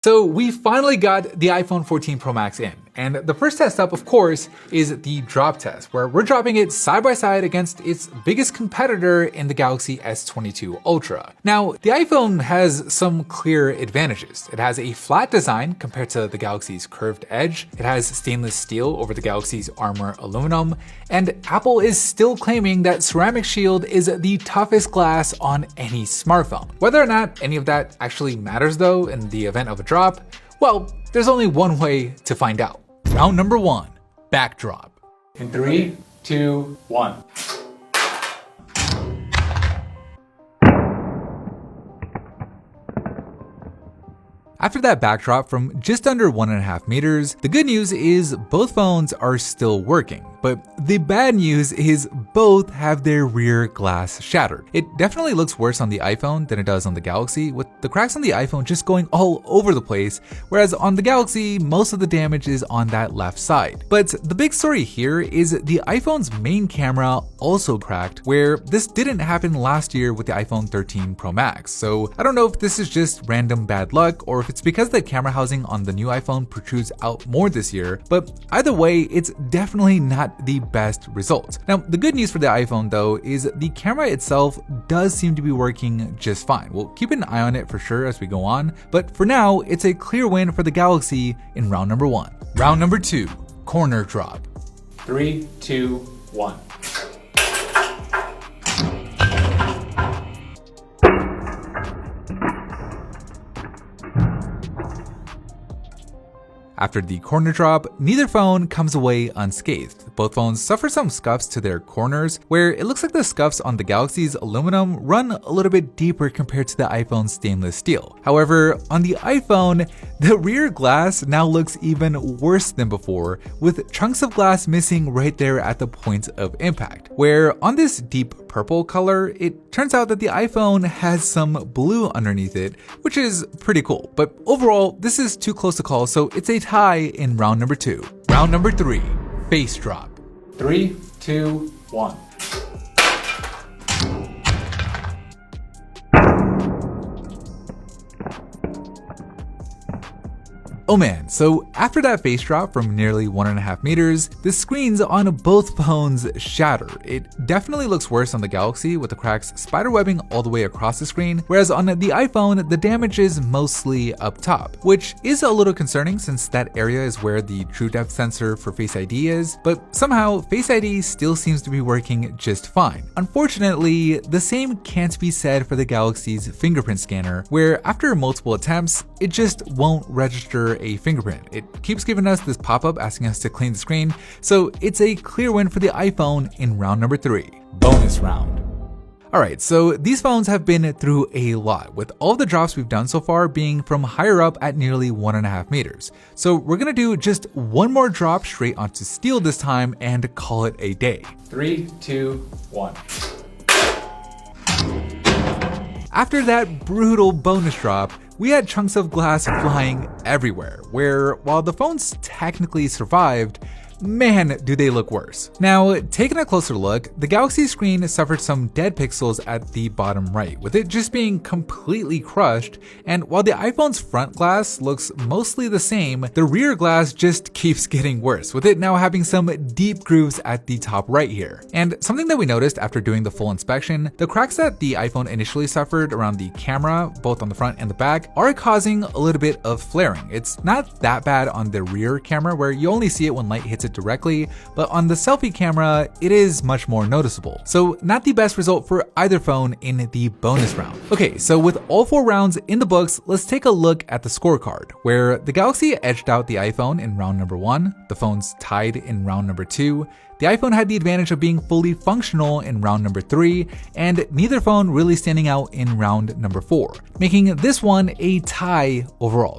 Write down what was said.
So we finally got the iPhone 14 Pro Max in. And the first test up, of course, is the drop test, where we're dropping it side by side against its biggest competitor in the Galaxy S22 Ultra. Now, the iPhone has some clear advantages. It has a flat design compared to the Galaxy's curved edge. It has stainless steel over the Galaxy's armor aluminum. And Apple is still claiming that Ceramic Shield is the toughest glass on any smartphone. Whether or not any of that actually matters though in the event of a drop, well, there's only one way to find out. Round number 1, backdrop. In 3, 2, 1. After that backdrop from just under 1.5 meters, the good news is both phones are still working. But the bad news is both have their rear glass shattered. It definitely looks worse on the iPhone than it does on the Galaxy, with the cracks on the iPhone just going all over the place, whereas on the Galaxy, most of the damage is on that left side. But the big story here is the iPhone's main camera also cracked, where this didn't happen last year with the iPhone 13 Pro Max. So I don't know if this is just random bad luck or if it's because the camera housing on the new iPhone protrudes out more this year, but either way, it's definitely not the best result. Now, the good news for the iPhone though is the camera itself does seem to be working just fine. We'll keep an eye on it for sure as we go on, but for now, it's a clear win for the Galaxy in round number 1. Round number 2, corner drop. 3, 2, 1. After the corner drop, neither phone comes away unscathed. Both phones suffer some scuffs to their corners, where it looks like the scuffs on the Galaxy's aluminum run a little bit deeper compared to the iPhone's stainless steel. However, on the iPhone, the rear glass now looks even worse than before, with chunks of glass missing right there at the point of impact. Where on this deep purple color, it turns out that the iPhone has some blue underneath it, which is pretty cool. But overall, this is too close to call, so it's a tie in round number 2. Round number 3, face drop. 3, 2, 1. Oh man, so after that face drop from nearly 1.5 meters, the screens on both phones shatter. It definitely looks worse on the Galaxy with the cracks spiderwebbing all the way across the screen, whereas on the iPhone, the damage is mostly up top, which is a little concerning since that area is where the true depth sensor for Face ID is, but somehow Face ID still seems to be working just fine. Unfortunately, the same can't be said for the Galaxy's fingerprint scanner, where after multiple attempts, it just won't register a fingerprint. It keeps giving us this pop-up asking us to clean the screen, so it's a clear win for the iPhone in round number 3. Bonus round. Alright, so these phones have been through a lot, with all the drops we've done so far being from higher up at nearly 1.5 meters. So we're gonna do just one more drop straight onto steel this time and call it a day. 3, 2, 1. After that brutal bonus drop, we had chunks of glass flying everywhere, where while the phones technically survived, man, do they look worse. Now, taking a closer look, the Galaxy screen suffered some dead pixels at the bottom right, with it just being completely crushed, and while the iPhone's front glass looks mostly the same, the rear glass just keeps getting worse, with it now having some deep grooves at the top right here. And something that we noticed after doing the full inspection, the cracks that the iPhone initially suffered around the camera, both on the front and the back, are causing a little bit of flaring. It's not that bad on the rear camera, where you only see it when light hits it directly, but on the selfie camera, it is much more noticeable. So not the best result for either phone in the bonus round. Okay, so with all 4 rounds in the books, let's take a look at the scorecard, where the Galaxy edged out the iPhone in round number 1, the phones tied in round number 2, the iPhone had the advantage of being fully functional in round number 3, and neither phone really standing out in round number 4, making this one a tie overall.